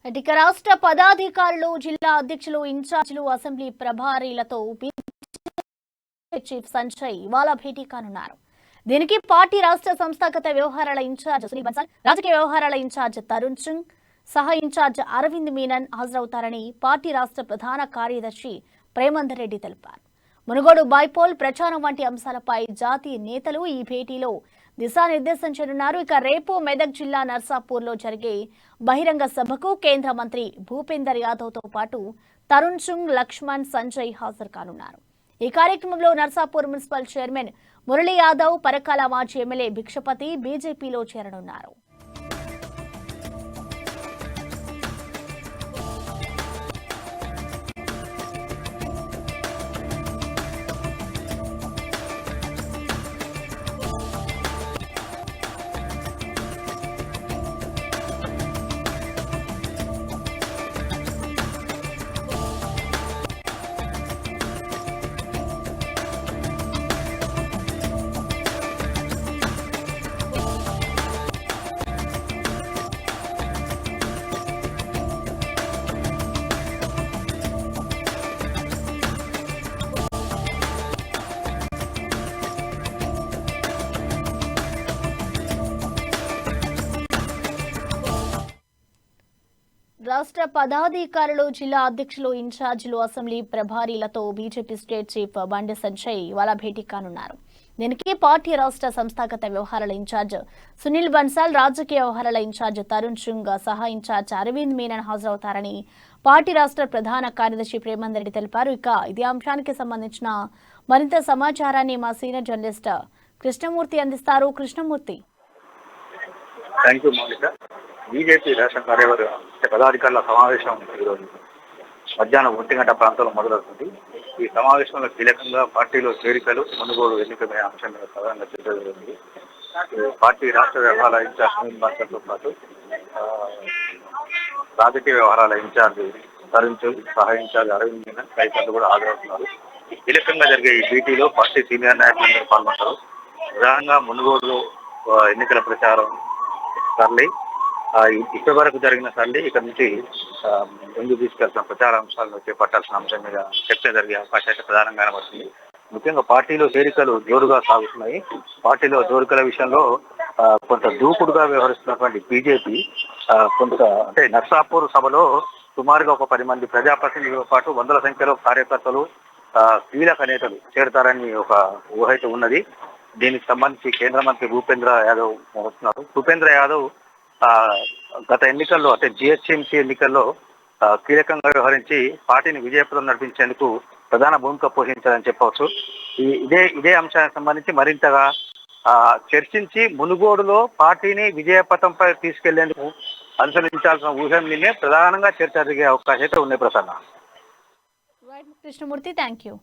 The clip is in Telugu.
ఇక రాష్ట్ర పదాధికారులు, జిల్లా అధ్యక్షులు, ఇన్ఛార్జీలు, అసెంబ్లీ ప్రభారీలతో చీఫ్ సంజయ్ ఇవాళ భేటీ కానున్నారు. దీనికి పార్టీ రాష్ట్ర సంస్థాగత వ్యవహారాల ఇన్ఛార్జ్ సునీల్ బన్సాల్, రాజకీయ వ్యవహారాల ఇన్ఛార్జ్ తరుణ్ సింగ్, సహా ఇన్ఛార్జ్ అరవింద్ మీనన్ హాజరవుతారని పార్టీ రాష్ట్ర ప్రధాన కార్యదర్శి ప్రేమందర్ రెడ్డి తెలిపారు. మునుగోడు బైపోల్ ప్రచారం వంటి అంశాలపై జాతీయ నేతలు ఈ భేటీలో దిశానిర్దేశం చేయనున్నారు. ఇక రేపు మెదక్ జిల్లా నర్సాపూర్లో జరిగే బహిరంగ సభకు కేంద్ర మంత్రి భూపేందర్ యాదవ్తో పాటు తరుణ్ సింగ్, లక్ష్మణ్, సంజయ్ హాజరు కానున్నారు. ఈ కార్యక్రమంలో నర్సాపూర్ మున్సిపల్ చైర్మన్ మురళీ యాదవ్, పరకాల మాజీ ఎమ్మెల్యే భిక్షపతి బీజేపీలో చేరనున్నారు. రాష్ట్ర పదాధికారులు, జిల్లా అధ్యక్షులు, ఇన్ఛార్జీలు, assembly ప్రభారీలతో BJP state chief Bandi Sanjay ఇవాళ భేటీ కానున్నారు. దీనికి పార్టీ రాష్ట్ర సంస్థాగత వ్యవహారాల ఇన్ఛార్జ్ సునీల్ బన్సాల్, రాజకీయ వ్యవహారాల ఇన్ఛార్జ్ తరుణ్ సింగ్, సహా ఇన్ఛార్జ్ అరవింద్ మీనన్ హాజరవుతారని పార్టీ రాష్ట్ర ప్రధాన కార్యదర్శి ప్రేమందర్ రెడ్డి తెలిపారు. ఇక ఇదే అంశానికి సంబంధించిన మరింత సమాచారాన్ని మా సీనియర్ జర్నలిస్ట్ కృష్ణమూర్తి అందిస్తారు. కృష్ణమూర్తి. బీజేపీ రాష్ట్ర కార్యవర్గ పదాధికారుల సమావేశం ఈరోజు మధ్యాహ్నం 1 గంట ప్రాంతంలో మొదలవుతుంది. ఈ సమావేశంలో కీలకంగా పార్టీలో చేరికలు, మునుగోడు ఎన్నికమైన అంశం మీద ప్రధానంగా చర్చ జరిగింది. పార్టీ రాష్ట్ర వ్యవహారాల ఇన్ఛార్జ్ సునీల్ బన్సాల్తో పాటు రాజకీయ వ్యవహారాల ఇన్ఛార్జ్ తరుణ్ సింగ్, సహా ఇన్ఛార్జ్ అరవింద్ మీనన్ తదితరులు కూడా హాజరవుతున్నారు. కీలకంగా జరిగే ఈ భేటీలో పార్టీ సీనియర్ నాయకులందరూ పాల్గొంటారు. ప్రధానంగా మునుగోడులో ఎన్నికల ప్రచారం సరళి ఇప్పటి వరకు జరిగిన సరళి ఇక్కడ నుంచి ముందుకు తీసుకెళ్తున్న ప్రచార అంశాలను చేపట్టాల్సిన అంశం మీద చర్చ జరిగే అవకాశం అయితే ప్రధానంగా కనబడుతుంది. ముఖ్యంగా పార్టీలో చేరికలు జోరుగా సాగుతున్నాయి. పార్టీలో జోరికల విషయంలో కొంత దూకుడుగా వ్యవహరిస్తున్నటువంటి బీజేపీ కొంత అంటే నర్సాపూర్ సభలో సుమారుగా ఒక 10 మంది ప్రజాప్రతినిధులతో పాటు వందల సంఖ్యలో కార్యకర్తలు, కీలక నేతలు చేరతారని ఒక ఊహ అయితే ఉన్నది. దీనికి సంబంధించి కేంద్ర మంత్రి భూపేంద్ర యాదవ్ వస్తున్నారు. భూపేంద్ర యాదవ్ గత ఎన్నికల్లో అంటే జిహెచ్ఎంసీ ఎన్నికల్లో కీలకంగా వ్యవహరించి పార్టీని విజయపథం నడిపించేందుకు ప్రధాన భూమిక పోషించాలని చెప్పవచ్చు. ఇదే అంశానికి సంబంధించి మరింతగా చర్చించి మునుగోడులో పార్టీని విజయపథంపై తీసుకెళ్లేందుకు అనుసరించాల్సిన ఊహల్ని ప్రధానంగా చర్చ జరిగే అవకాశం అయితే ఉన్నాయి. ప్రసన్న. Krishnamurthy, thank you.